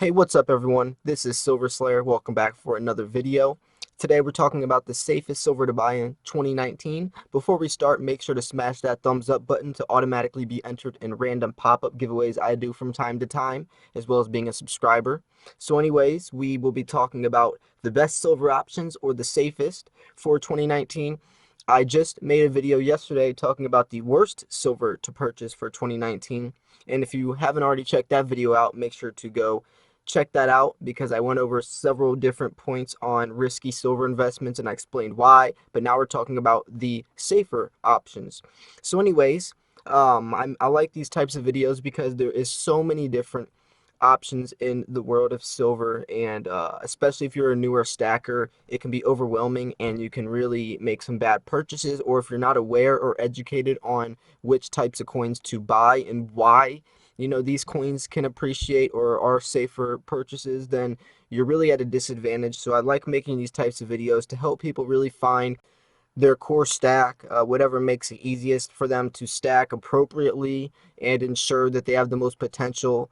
Hey, what's up everyone? This is Silver Slayer. Welcome back for another video. Today we're talking about the safest silver to buy in 2019. Before we start, make sure to smash that thumbs up button to automatically be entered in random pop-up giveaways I do from time to time, as well as being a subscriber. So anyways, we will be talking about the best silver options or the safest for 2019. I just made a video yesterday talking about the worst silver to purchase for 2019. And if you haven't already checked that video out, make sure to go check that out because I went over several different points on risky silver investments and I explained why. But now we're talking about the safer options. So anyways, I like these types of videos because there is so many different options in the world of silver, and especially if you're a newer stacker, it can be overwhelming and you can really make some bad purchases, or if you're not aware or educated on which types of coins to buy and why these coins can appreciate or are safer purchases, then you're really at a disadvantage. So I like making these types of videos to help people really find their core stack, whatever makes it easiest for them to stack appropriately and ensure that they have the most potential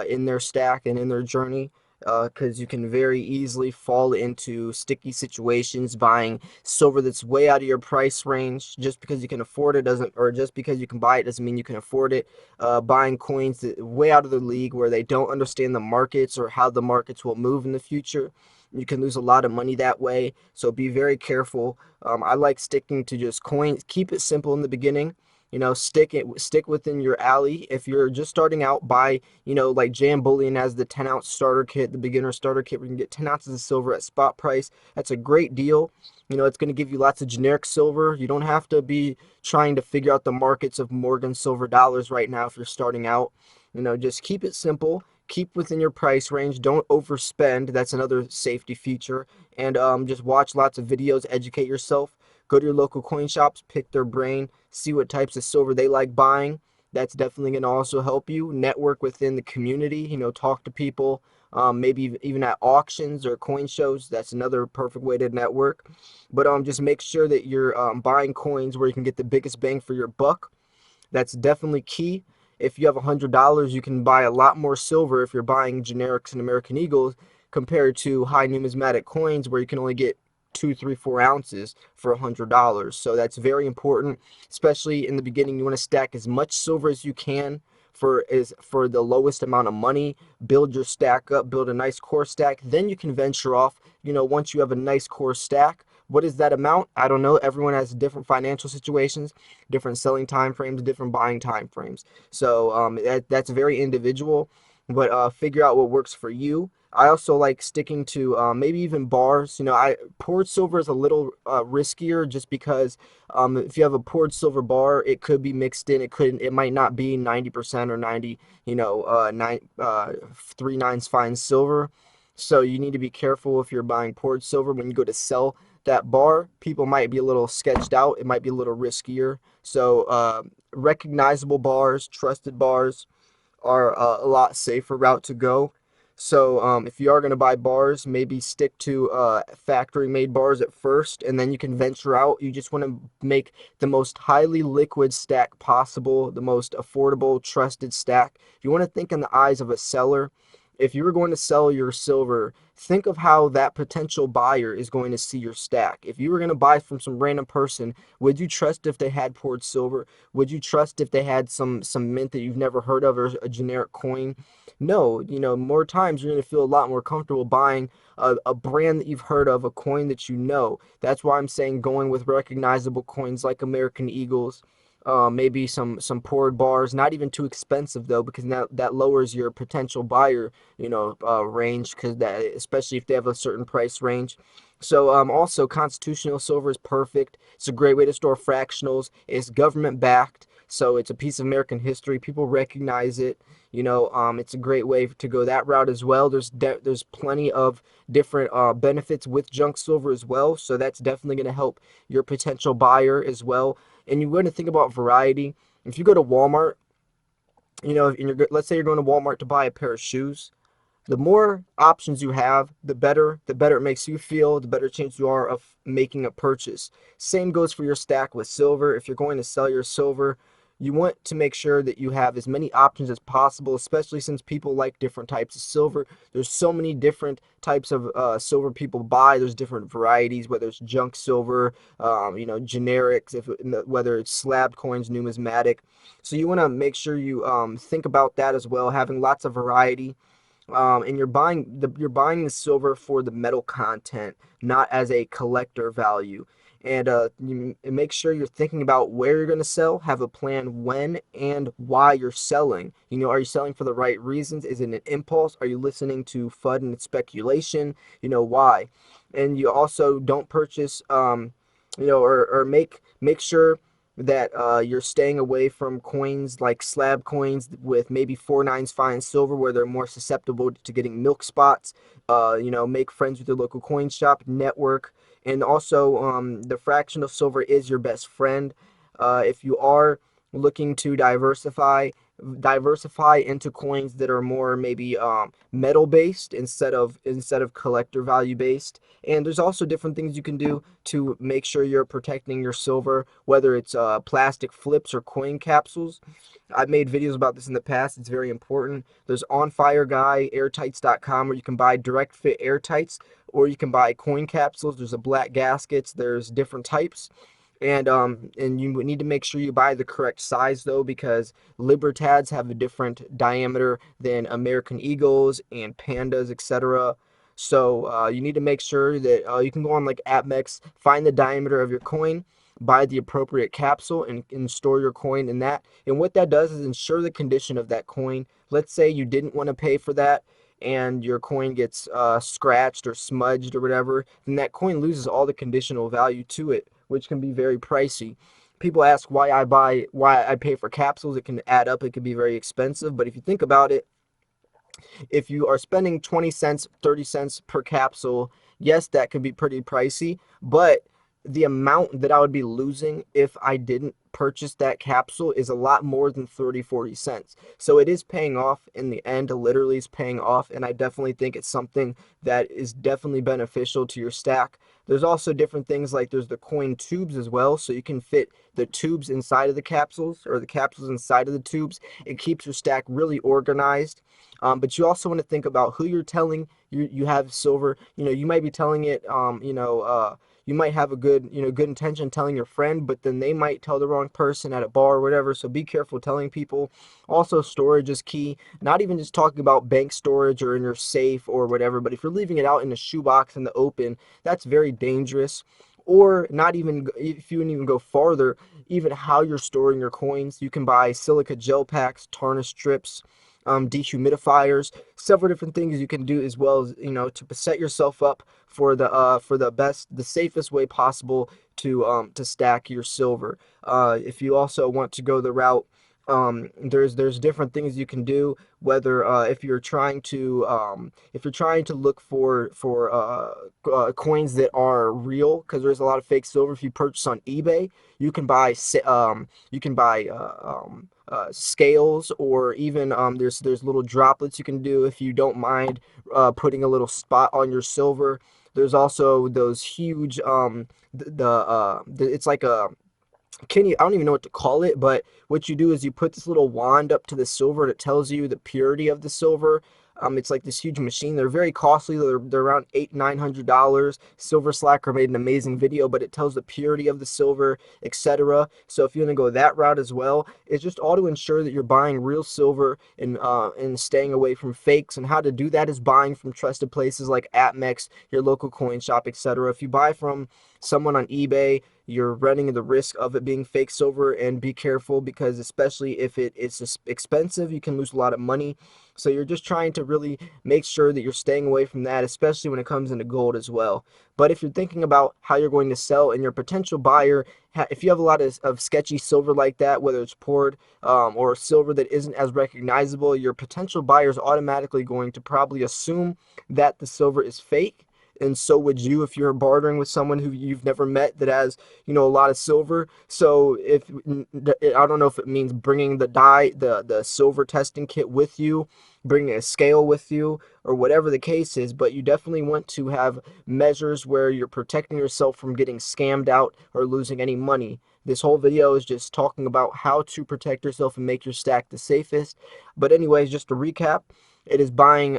in their stack and in their journey, because you can very easily fall into sticky situations buying silver that's way out of your price range. Just because you can afford it doesn't, or just because you can buy it doesn't mean you can afford it. Buying coins that way out of the league where they don't understand the markets or how the markets will move in the future. You can lose a lot of money that way, so be very careful. I like sticking to just coins. Keep it simple in the beginning. Stick within your alley. If you're just starting out, buy, like Jam Bullion has the 10-ounce starter kit, the beginner starter kit, where you can get 10 ounces of silver at spot price. That's a great deal. It's going to give you lots of generic silver. You don't have to be trying to figure out the markets of Morgan silver dollars right now if you're starting out. Just keep it simple. Keep within your price range. Don't overspend. That's another safety feature. And just watch lots of videos, educate yourself. Go to your local coin shops, pick their brain, see what types of silver they like buying. That's definitely going to also help you network within the community. Talk to people, maybe even at auctions or coin shows. That's another perfect way to network. But just make sure that you're buying coins where you can get the biggest bang for your buck. That's definitely key. If you have $100, you can buy a lot more silver if you're buying generics and American Eagles compared to high numismatic coins where you can only get 2, 3, 4 ounces for $100. So that's very important, especially in the beginning. You want to stack as much silver as you can for the lowest amount of money. Build your stack up, build a nice core stack. Then you can venture off. Once you have a nice core stack, what is that amount? I don't know. Everyone has different financial situations, different selling time frames, different buying time frames. So that's very individual, but figure out what works for you. I also like sticking to maybe even bars. Poured silver is a little riskier just because if you have a poured silver bar, it could be mixed in. It might not be 90% or 90, 3/9 fine silver. So you need to be careful if you're buying poured silver when you go to sell that bar. People might be a little sketched out. It might be a little riskier. So recognizable bars, trusted bars are a lot safer route to go. So if you are going to buy bars, maybe stick to factory made bars at first, and then you can venture out. You just want to make the most highly liquid stack possible, the most affordable, trusted stack. You want to think in the eyes of a seller. If you were going to sell your silver, think of how that potential buyer is going to see your stack. If you were going to buy from some random person, would you trust if they had poured silver? Would you trust if they had some mint that you've never heard of, or a generic coin? No. More times you're going to feel a lot more comfortable buying a brand that you've heard of, a coin that you know. That's why I'm saying going with recognizable coins like American Eagles. Maybe some poured bars, not even too expensive though, because now that lowers your potential buyer, range, because that, especially if they have a certain price range. So also constitutional silver is perfect. It's a great way to store fractionals. It's government backed, so it's a piece of American history. People recognize it. It's a great way to go that route as well. There's plenty of different benefits with junk silver as well, so that's definitely going to help your potential buyer as well. And you're going to think about variety. If you go to Walmart, let's say you're going to Walmart to buy a pair of shoes, the more options you have, the better it makes you feel, the better chance you are of making a purchase. Same goes for your stack with silver. If you're going to sell your silver, you want to make sure that you have as many options as possible, especially since people like different types of silver. There's so many different types of silver people buy. There's different varieties, whether it's junk silver, generics, whether it's slab coins, numismatic. So you want to make sure you think about that as well, having lots of variety. And you're buying the silver for the metal content, not as a collector value. And make sure you're thinking about where you're going to sell, have a plan when and why you're selling. Are you selling for the right reasons? Is it an impulse? Are you listening to FUD and speculation? Why? And you also don't purchase, or make sure that you're staying away from coins like slab coins with maybe 4/9 fine silver, where they're more susceptible to getting milk spots. Make friends with your local coin shop, network, and also the fractional silver is your best friend. If you are looking to diversify into coins that are more maybe metal based instead of collector value based. And there's also different things you can do to make sure you're protecting your silver, whether it's plastic flips or coin capsules. I've made videos about this in the past. It's very important. There's On Fire Guy, airtights.com, where you can buy direct fit airtights, or you can buy coin capsules. There's a black gaskets. There's different types. And you need to make sure you buy the correct size though, because Libertads have a different diameter than American Eagles and Pandas, etc. So you need to make sure that you can go on like AppMex, find the diameter of your coin, buy the appropriate capsule, and store your coin in that. And what that does is ensure the condition of that coin. Let's say you didn't want to pay for that and your coin gets scratched or smudged or whatever, then that coin loses all the conditional value to it, which can be very pricey. People ask why I pay for capsules. It can add up. It can be very expensive. But if you think about it, if you are spending 20 cents, 30 cents per capsule, yes, that could be pretty pricey, but the amount that I would be losing if I didn't purchase that capsule is a lot more than 30, 40 cents. So it is paying off in the end, literally is paying off, and I definitely think it's something that is definitely beneficial to your stack. There's also different things like there's the coin tubes as well, so you can fit the tubes inside of the capsules or the capsules inside of the tubes. It keeps your stack really organized. But you also want to think about who you're telling you have silver. You might be telling it, you might have a good intention telling your friend, but then they might tell the wrong person at a bar or whatever. So be careful telling people. Also, storage is key. Not even just talking about bank storage or in your safe or whatever, but if you're leaving it out in a shoebox in the open, that's very dangerous. Or not even, if you even go farther, even how you're storing your coins. You can buy silica gel packs, tarnish strips, dehumidifiers, several different things you can do as well as to set yourself up for the safest way possible to stack your silver. If you also want to go the route, there's different things you can do. Whether if you're trying to look for coins that are real, because there's a lot of fake silver. If you purchase on eBay, you can buy scales, or even there's little droplets you can do if you don't mind putting a little spot on your silver. There's also those huge it's like a I don't even know what to call it, but what you do is you put this little wand up to the silver and it tells you the purity of the silver. It's like this huge machine. They're very costly. They're around $800-900. Silver Slacker made an amazing video, but it tells the purity of the silver, etc. So if you want to go that route as well, it's just all to ensure that you're buying real silver and staying away from fakes. And how to do that is buying from trusted places like AppMex, your local coin shop, etc. If you buy from someone on eBay, you're running the risk of it being fake silver, and be careful, because especially if it's expensive, you can lose a lot of money. So you're just trying to really make sure that you're staying away from that, especially when it comes into gold as well. But if you're thinking about how you're going to sell, and your potential buyer, if you have a lot of sketchy silver like that, whether it's poured or silver that isn't as recognizable, your potential buyer is automatically going to probably assume that the silver is fake. And so would you if you're bartering with someone who you've never met that has, a lot of silver. So I don't know if it means bringing the silver testing kit with you, bringing a scale with you, or whatever the case is, but you definitely want to have measures where you're protecting yourself from getting scammed out or losing any money. This whole video is just talking about how to protect yourself and make your stack the safest. But anyways, just to recap, it is buying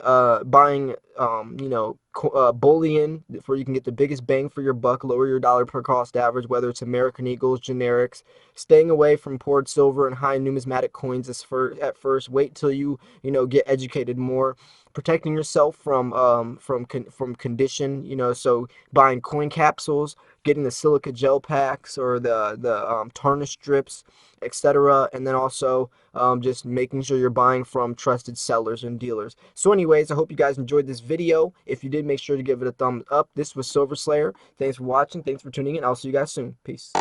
bullion where you can get the biggest bang for your buck, lower your dollar per cost average, whether it's American Eagles, generics, staying away from poured silver and high numismatic coins at first. Wait till you get educated more. Protecting yourself from condition, so buying coin capsules, getting the silica gel packs or the tarnish strips, etc. And then also just making sure you're buying from trusted sellers and dealers. So anyways, I hope you guys enjoyed this video. If you did, make sure to give it a thumbs up. This was Silver Slayer. Thanks for watching. Thanks for tuning in. I'll see you guys soon. Peace.